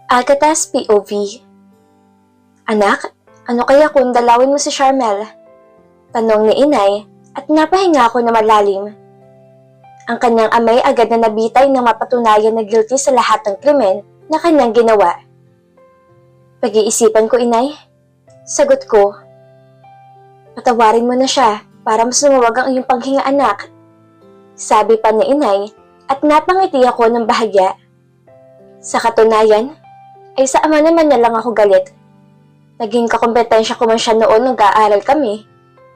Agatha's POV. Anak, ano kaya kung dalawin mo si Charmel? Tanong ni inay at napahinga ako na malalim. Ang kanyang amay agad na nabitay nang mapatunayan na guilty sa lahat ng krimen na kanyang ginawa. Pag-iisipan ko, inay. Sagot ko. Patawarin mo na siya para mas lumawag ang iyong panghinga, anak. Sabi pa ni inay at napangiti ako ng bahagya. Sa katunayan, ay sa ama naman na lang ako galit. Naging kakompetensya ko man siya noon nung nag-aaral kami,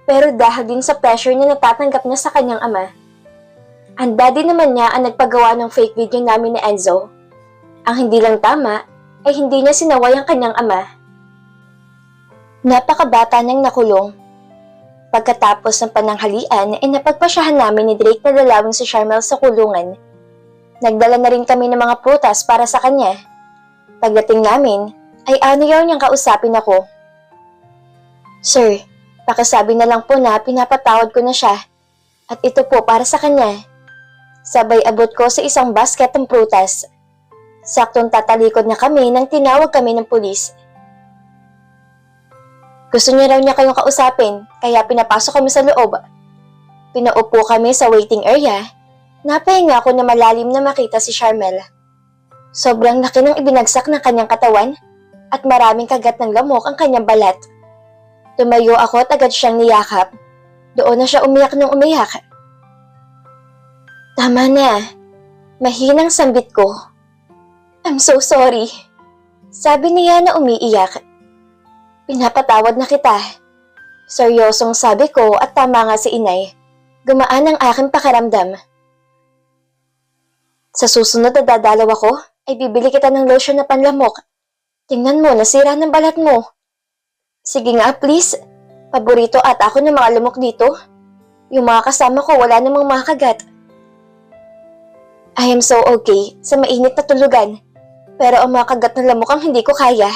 pero dahil din sa pressure niya natatanggap niya sa kanyang ama. Ang daddy naman niya ang nagpagawa ng fake video namin ni Enzo. Ang hindi lang tama ay hindi niya sinaway ang kanyang ama. Napakabata niyang nakulong. Pagkatapos ng pananghalian ay napagpasyahan namin ni Drake na dalawin si Charmel sa kulungan. Nagdala na rin kami ng mga prutas para sa kanya. Pagdating namin, ay ayaw niyang kausapin ako. Sir, pakisabi na lang po na pinapatawad ko na siya at ito po para sa kanya. Sabay abot ko sa isang basket ng prutas. Saktong tatalikod na kami nang tinawag kami ng pulis. Gusto niya raw niya kayong kausapin kaya pinapasok kami sa loob. Pinaupo kami sa waiting area. Napahinga ako na malalim na makita si Charmel. Sobrang laki ng ibinagsak ng kanyang katawan at maraming kagat ng lamok ang kanyang balat. Tumayo ako at agad siyang niyakap. Doon na siya umiyak ng umiyak. Tama na. Mahinang sambit ko. I'm so sorry. Sabi niya na umiiyak. Pinapatawad na kita. Seryosong sabi ko at tama nga si inay. Gumaan ang aking pakiramdam. Sa susunod na dadalaw ako, ay bibili kita ng lotion na panlamok. Tingnan mo, nasira ng balat mo. Sige nga, please. Paborito at ako ng mga lamok dito. Yung mga kasama ko wala namang mga kagat. I am so okay sa mainit na tulugan. Pero ang mga kagat ng lamok ang hindi ko kaya.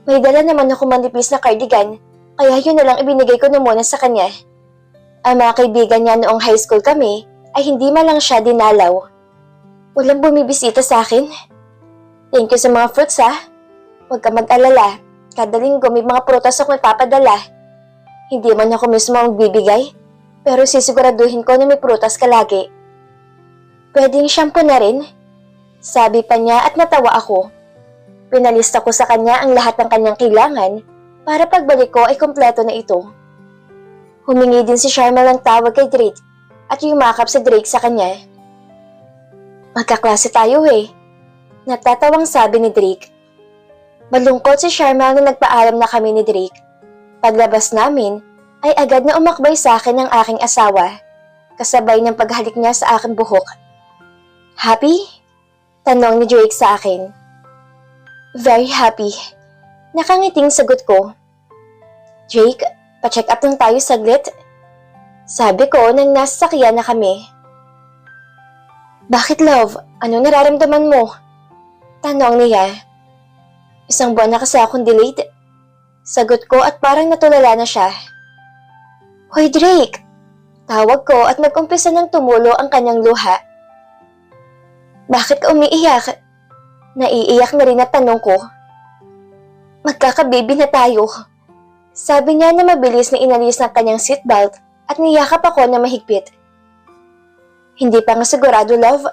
May dala naman ako manipis na cardigan, kaya yun na lang ibinigay ko na muna sa kanya. Ang mga kaibigan niya noong high school kami ay hindi man lang siya dinalaw. Walang bumibisita sa akin. Thank you sa mga fruits ha. Huwag ka mag-alala. Kada linggo may mga prutas ako ipapadala. Hindi man ako mismo magbibigay, pero sisiguraduhin ko na may prutas ka lagi. Pwedeng shampoo na rin? Sabi pa niya at natawa ako. Pinalista ko sa kanya ang lahat ng kanyang kailangan para pagbalik ko ay kompleto na ito. Humingi din si Charmel ng tawag kay Drake at yumakap si Drake sa kanya. Magkaklase tayo eh. Natatawang sabi ni Drake. Malungkot si Charmel na nagpaalam na kami ni Drake. Paglabas namin, ay agad na umakbay sa akin ang aking asawa, kasabay ng paghalik niya sa aking buhok. Happy? Tanong ni Drake sa akin. Very happy. Nakangiting sagot ko. Drake, pa-check up lang tayo saglit. Sabi ko nang nasa sakyan na kami. Bakit love? Ano nararamdaman mo? Tanong niya. Isang buwan na kasi akong delayed. Sagot ko at parang natulala na siya. Hoy Drake! Tawag ko at nag-umpisa ng tumulo ang kanyang luha. Bakit ka umiiyak? Naiiyak na rin at tanong ko. Magkakababy na tayo. Sabi niya na mabilis na inalis ng kanyang seatbelt at niyakap ako na mahigpit. Hindi pa nga sigurado, love.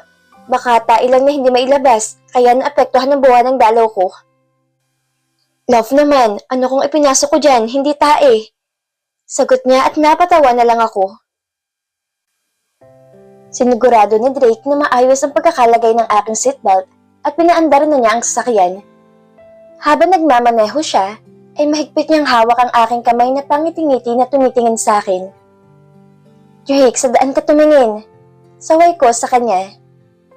Baka tailang na hindi mailabas, kaya naapektuhan ng buwan ng dalaw ko. Love naman, ano kung ipinasok ko dyan, hindi tae. Sagot niya at napatawa na lang ako. Sinigurado ni Drake na maayos ang pagkakalagay ng aking seatbelt at pinaandar na niya ang sasakyan. Habang nagmamaneho siya, ay mahigpit niyang hawak ang aking kamay na pangiti-ngiti na tumitingin sa akin. Drake, sa daan ka tumingin. Saway ko sa kanya.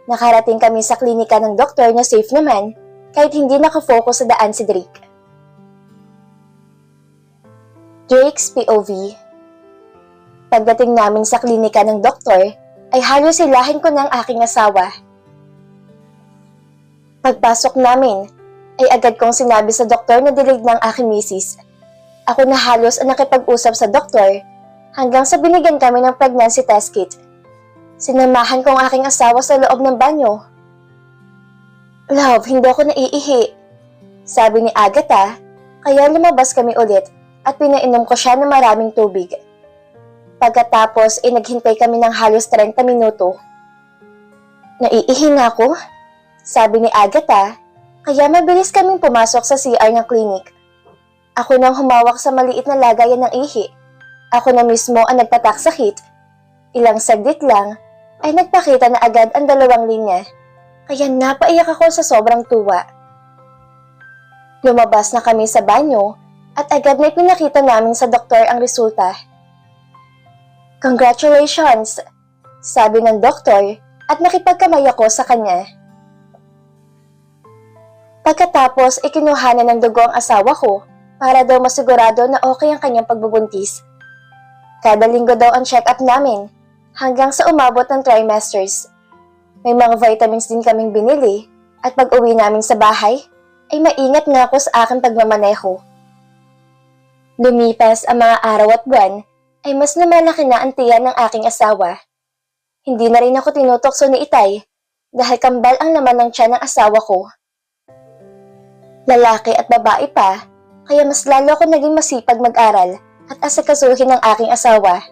Nakarating kami sa klinika ng doktor na safe naman kahit hindi nakafocus sa daan si Drake. Drake's POV. Pagdating namin sa klinika ng doktor, ay halos hilahin ko ng aking asawa. Pagpasok namin, ay agad kong sinabi sa doktor na delayed ng aking misis. Ako na halos ang nakipag-usap sa doktor hanggang sa binigyan kami ng pregnancy test kit. Sinamahan ko ang aking asawa sa loob ng banyo. Love, hindi ako naiihi. Sabi ni Agatha, kaya lumabas kami ulit at pinainom ko siya ng maraming tubig. Pagkatapos naghintay kami ng halos 30 minuto. Naiihi na ako? Sabi ni Agatha, kaya mabilis kaming pumasok sa CR ng clinic. Ako nang humawak sa maliit na lagayan ng ihi. Ako na mismo ang nagtatak sakit. Ilang saglit lang ay nagpakita na agad ang 2 linya. Kaya napaiyak ako sa sobrang tuwa. Lumabas na kami sa banyo at agad na ipinakita namin sa doktor ang resulta. Congratulations! Sabi ng doktor at nakipagkamay ako sa kanya. Pagkatapos ikinuha na ng dugo ang asawa ko para daw masigurado na okay ang kanyang pagbubuntis. Kada linggo daw ang check-up namin hanggang sa umabot ng trimesters. May mga vitamins din kaming binili at pag uwi namin sa bahay ay maingat nga ako sa aking pagmamaneho. Lumipas ang mga araw at buwan ay mas lumalaki na ang tiyan ng aking asawa. Hindi na rin ako tinutokso ni Itay dahil kambal ang laman ng tiyan ng asawa ko. Lalaki at babae pa, kaya mas lalo ako naging masipag mag-aral at asikasuhin ng aking asawa.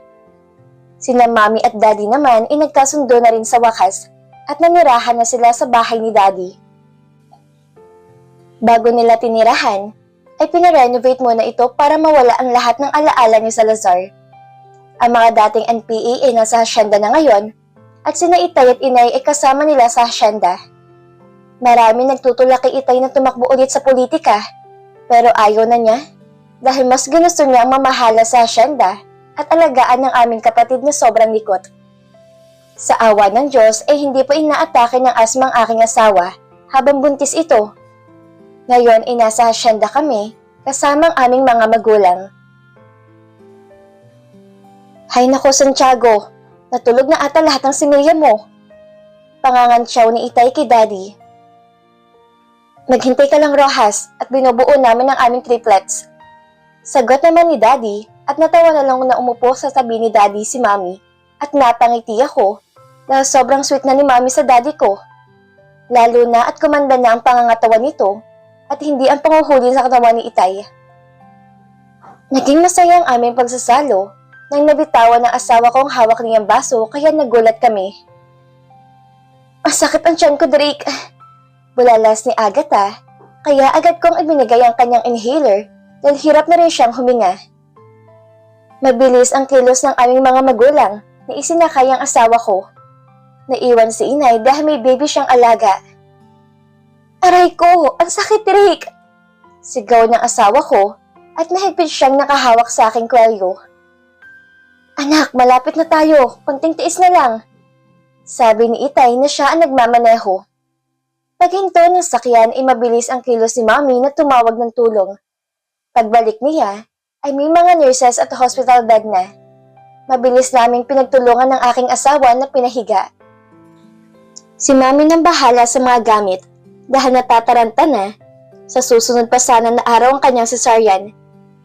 Sina Mommy at Daddy naman ay nagkasundo na rin sa wakas at nanirahan na sila sa bahay ni Daddy. Bago nila tinirahan, ay pinarenovate muna ito para mawala ang lahat ng alaala ni Salazar. Ang mga dating NPA ay nasa hasyenda na ngayon at sina Itay at Inay ay kasama nila sa hasyenda. Marami nagtutulak kay Itay na tumakbo ulit sa politika pero ayaw na niya dahil mas ginusto niya ang mamahala sa hasyenda at alagaan ng aming kapatid na sobrang likot. Sa awa ng Diyos ay hindi pa inaatake ng asma ang aking asawa habang buntis ito. Ngayon ay nasa hasyenda kami kasama ang aming mga magulang. Hay nako Santiago, natulog na ata lahat ng similya mo. Pangangantsaw ni Itay kay Daddy. Maghintay ka lang Rojas at binubuo namin ang aming triplets. Sagot naman ni Daddy at natawa na lang na umupo sa tabi ni Daddy si Mommy at napangiti ako dahil sobrang sweet na ni Mommy sa Daddy ko. Lalo na at kumanda na ang pangangatawan nito at hindi ang panguhuli sa katawan ni Itay. Naging masaya ang aming pagsasalo nang nabitawan ng asawa kong hawak niyang baso kaya nagulat kami. Masakit ang tiyan ko, Drake. Bulalas ni Agatha, kaya agad kong ibinigay ang kanyang inhaler dahil hirap na rin siyang huminga. Mabilis ang kilos ng aming mga magulang na isinakay ang asawa ko. Naiwan si Inay dahil may baby siyang alaga. Aray ko, ang sakit, Drake! Sigaw ng asawa ko at nahigpit siyang nakahawak sa aking kwelyo. Anak, malapit na tayo. Konting tiis na lang. Sabi ni Itay na siya ang nagmamaneho. Paghinto ng sakyan ay mabilis ang kilos ni Mommy na tumawag ng tulong. Pagbalik niya ay may mga nurses at hospital bed na. Mabilis naming pinagtulungan ng aking asawa na pinahiga. Si Mommy nang bahala sa mga gamit dahil natataranta na. Sa susunod pa sana na araw ang kanyang cesarean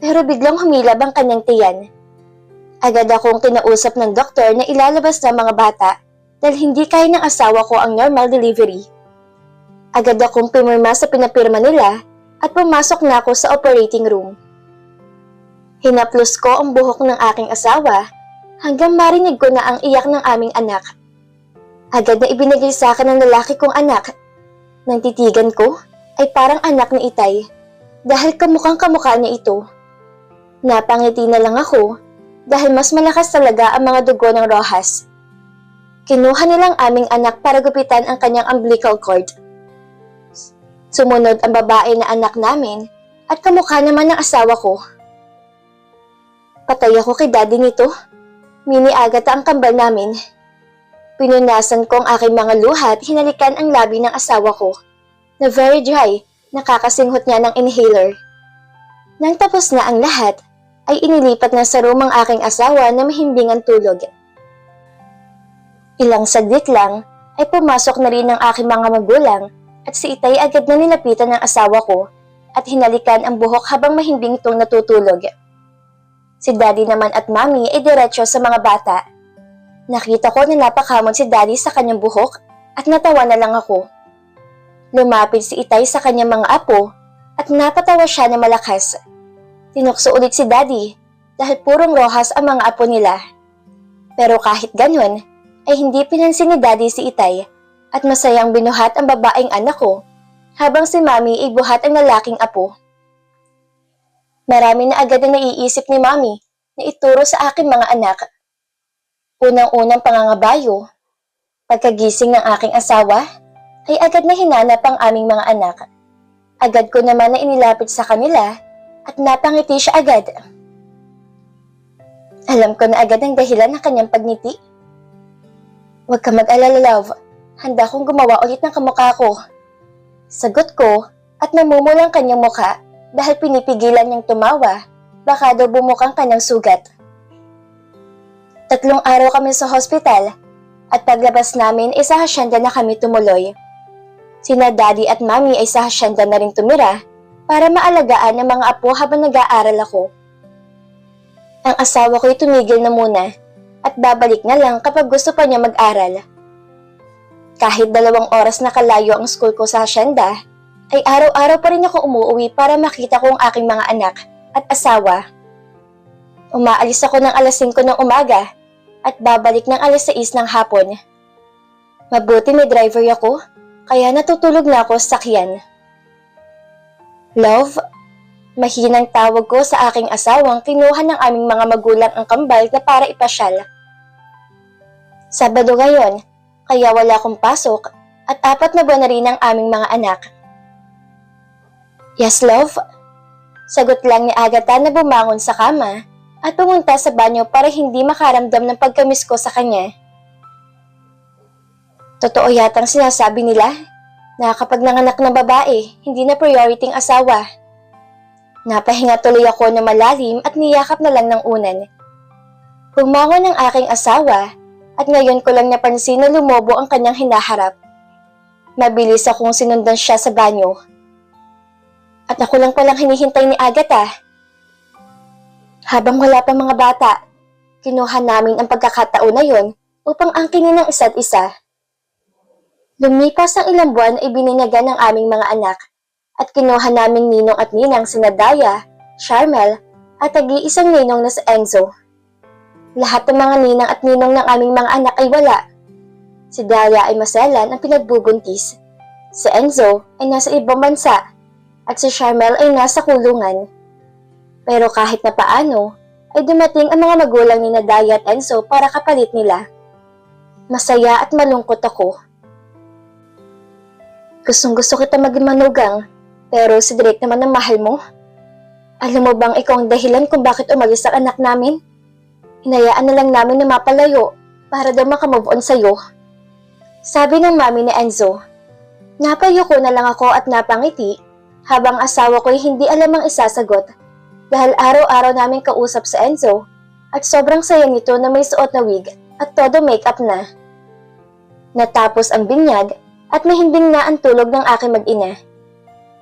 pero biglang humilab ang kanyang tiyan. Agad akong kinausap ng doktor na ilalabas na mga bata dahil hindi kaya ng asawa ko ang normal delivery. Agad akong pumirma sa pinapirma nila at pumasok na ako sa operating room. Hinaplos ko ang buhok ng aking asawa hanggang marinig ko na ang iyak ng aming anak. Agad na ibinigay sa akin ng lalaki kong anak. Nang titigan ko ay parang anak ni Itay dahil kamukhang kamukha niya ito. Napangiti na lang ako dahil mas malakas talaga ang mga dugo ng Rojas. Kinuha nilang aming anak para gupitan ang kanyang umbilical cord. Sumunod ang babae na anak namin at kamukha naman ng asawa ko. Patay ako kay Daddy nito. Mini Agatha ang kambal namin. Pinunasan ko ang aking mga luha at hinalikan ang labi ng asawa ko na very dry, nakakasinghot niya ng inhaler. Nang tapos na ang lahat, ay inilipat na sa room ang aking asawa na mahimbing ang tulog. Ilang saglit lang ay pumasok na rin ang aking mga magulang at si Itay agad na nilapitan ng asawa ko at hinalikan ang buhok habang mahimbing itong natutulog. Si Daddy naman at Mommy ay diretso sa mga bata. Nakita ko na napakamon si Daddy sa kanyang buhok at natawa na lang ako. Lumapit si Itay sa kanyang mga apo at napatawa siya na malakas. Tinukso ulit si Daddy dahil purong rohas ang mga apo nila. Pero kahit ganun, ay hindi pinansin ni Daddy si Itay at masayang binuhat ang babaeng anak ko habang si Mami ay buhat ang lalaking apo. Marami na agad na naiisip ni Mami na ituro sa akin mga anak. Unang-unang pangangabayo, pagkagising ng aking asawa, ay agad na hinanap ang aming mga anak. Agad ko naman na inilapit sa kanila at napangiti siya agad. Alam ko na agad ang dahilan ng kanyang pagngiti. Huwag ka mag-alala, love. Handa kong gumawa ulit ng kamukha ko. Sagot ko at namumulang kanyang mukha dahil pinipigilan niyang tumawa, baka daw bumukang kanyang sugat. 3 araw kami sa hospital at paglabas namin ay sa hasyenda na kami tumuloy. Sina Daddy at Mami ay sa hasyenda na rin tumira para maalagaan ang mga apo habang nag-aaral ako. Ang asawa ko'y tumigil na muna at babalik na lang kapag gusto pa niya mag-aral. Kahit 2 oras na kalayo ang school ko sa hasyenda, ay araw-araw pa rin ako umuwi para makita ko ang aking mga anak at asawa. Umaalis ako ng alas 5 ng umaga at babalik ng alas 6 ng hapon. Mabuti may driver ako, kaya natutulog na ako sa sakyan. Love, mahinang tawag ko sa aking asawang kinuha ng aming mga magulang ang kambal na para ipasyal. Sabado ngayon, kaya wala akong pasok at 4 na buwan na rin ang aming mga anak. Yes, love? Sagot lang ni Agatha na bumangon sa kama at pumunta sa banyo para hindi makaramdam ng pagkamiss ko sa kanya. Totoo yatang sinasabi nila na kapag nanganak ng babae, hindi na priority ang asawa. Napahinga tuloy ako na malalim at niyakap na lang ng unan. Bumangon ang aking asawa at ngayon ko lang napansin na lumobo ang kanyang hinaharap. Mabilis akong sinundan siya sa banyo. At ako lang palang hinihintay ni Agatha. Habang wala pa mga bata, kinuha namin ang pagkakataon na yon upang angkinin ng isa't isa. Lumipas ang ilang buwan ay bininyagan ng aming mga anak at kinuha naming ninong at ninang sina Daya, Charmel at tagi-isang ninong na si Enzo. Lahat ng mga ninang at ninong ng aming mga anak ay wala. Si Daya ay maselan ang pinagbubuntis. Si Enzo ay nasa ibang bansa at si Charmel ay nasa kulungan. Pero kahit na paano, ay dumating ang mga magulang ni Daya at Enzo para kapalit nila. Masaya at malungkot ako. Gustong-gusto kita maging manugang, pero si Drake naman ang mahal mo. Alam mo bang ikaw ang dahilan kung bakit umalis ang anak namin? Hinayaan na lang namin na mapalayo para daw makamove on sa'yo. Sabi ng mami ni Enzo. Napayuko na lang ako at napangiti habang asawa ko'y hindi alam ang isasagot. Dahil araw-araw namin kausap sa Enzo at sobrang saya nito na may suot na wig at todo makeup na. Natapos ang binyag at mahimbing na ang tulog ng aking mag-ina.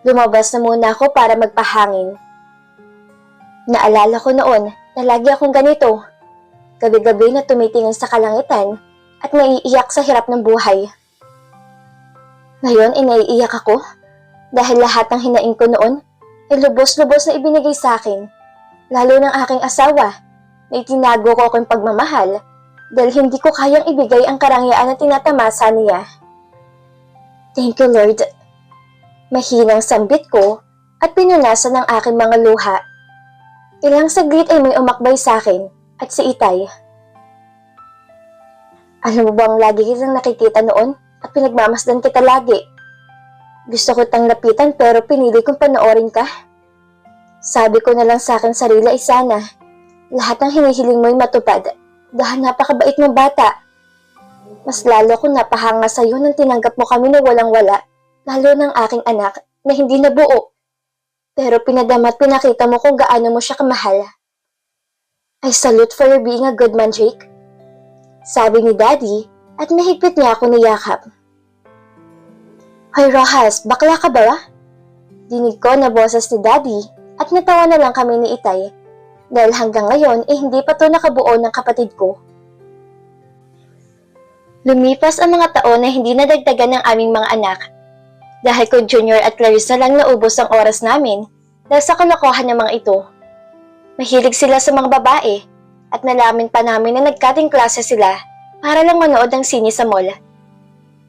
Lumabas na muna ako para magpahangin. Naalala ko noon na lagi akong ganito. Gabi-gabi na tumitingin sa kalangitan at naiiyak sa hirap ng buhay. Ngayon ay naiiyak ako dahil lahat ng hinaing ko noon ay lubos-lubos na ibinigay sa akin, lalo ng aking asawa na itinago ko akong pagmamahal dahil hindi ko kayang ibigay ang karangyaan na tinatamasa niya. Thank you, Lord. Mahinang sambit ko at pinunasan ng aking mga luha. Ilang saglit ay may umakbay sa akin at si Itay. Alam mo bang lagi kitang nakikita noon at pinagmamasdan kita lagi? Gusto ko tang lapitan pero pinili kong panoorin ka. Sabi ko na lang sa akin sarili ay sana lahat ng hinihiling mo'y matupad dahil napakabait mong bata. Mas lalo akong napahanga sa'yo nang tinanggap mo kami na walang-wala, lalo ng aking anak na hindi nabuo. Pero pinadama at pinakita mo kung gaano mo siya kamahal. I salute for your being a good man, Jake. Sabi ni Daddy at mahigpit niya ako niyakap. Hoy Rojas, bakla ka ba? Dinig ko na boses ni Daddy at natawa na lang kami ni Itay dahil hanggang ngayon hindi pa to nakabuo ng kapatid ko. Lumipas ang mga taon na hindi nadagdagan ng aming mga anak. Dahil kung Junior at Clarice na lang naubos ang oras namin dahil sa kalokohan ng mga ito. Mahilig sila sa mga babae at nalaman pa namin na nagkating klase sila para lang manood ng sine sa mall.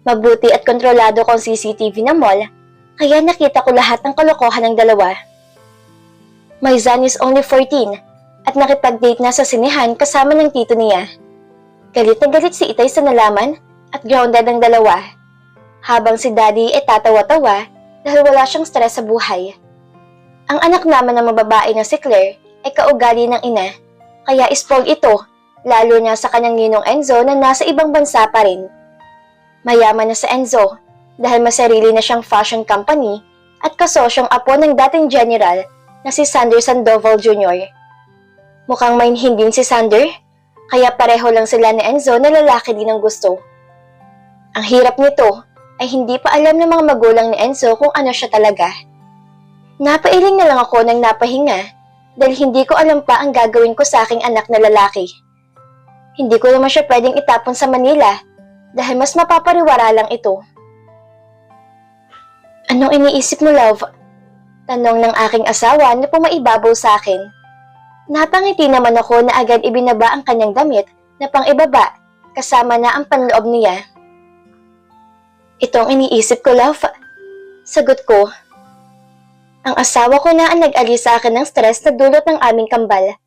Mabuti at kontrolado ko ang CCTV ng mall, kaya nakita ko lahat ng kalokohan ng dalawa. Maizan is only 14 at nakipag-date na sa sinehan kasama ng tito niya. Galit na galit si Itay sa nalaman at grounded ang dalawa. Habang si Daddy ay tatawa-tawa dahil wala siyang stress sa buhay. Ang anak naman ng mababae na si Claire ay kaugali ng ina, kaya spoiled ito, lalo na sa kanyang ninong Enzo na nasa ibang bansa pa rin. Mayaman na sa Enzo dahil masarili na siyang fashion company at kasosyong apo ng dating general na si Sander Sandoval Jr. Mukhang mainhindin si Sander, kaya pareho lang sila ni Enzo na lalaki din ang gusto. Ang hirap nito ay hindi pa alam ng mga magulang ni Enzo kung ano siya talaga. Napailing na lang ako ng napahinga dahil hindi ko alam pa ang gagawin ko sa aking anak na lalaki. Hindi ko naman siya pwedeng itapon sa Manila dahil mas mapapariwara lang ito. Anong iniisip mo, love? Tanong ng aking asawa na pumaibabaw sa akin. Napangiti naman ako na agad ibinaba ang kanyang damit na pang-ibaba kasama na ang panloob niya. Itong iniisip ko, love. Sagot ko. Ang asawa ko na ang nag-alis sa akin ng stress na dulot ng aming kambal.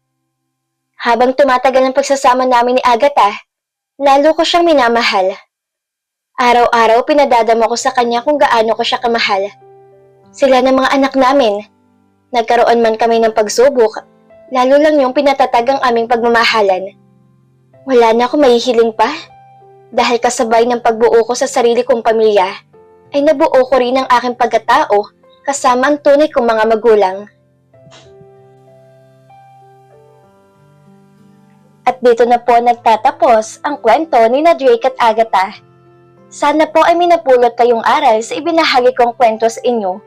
Habang tumatagal ang pagsasama namin ni Agatha, lalo ko siyang minamahal. Araw-araw pinadadama ko sa kanya kung gaano ko siya kamahal. Sila ng mga anak namin. Nagkaroon man kami ng pagsubok, lalo lang yung pinatatag ang aming pagmamahalan. Wala na ako mahihiling pa. Dahil kasabay ng pagbuo ko sa sarili kong pamilya, ay nabuo ko rin ang aking pagkatao kasama ang tunay kong mga magulang. At dito na po nagtatapos ang kwento ni Drake at Agatha. Sana po ay minapulot kayong aral sa ibinahagi kong kwento sa inyo.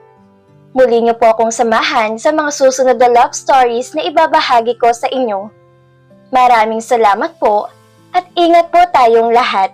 Muli niyo po akong samahan sa mga susunod na love stories na ibabahagi ko sa inyo. Maraming salamat po at ingat po tayong lahat.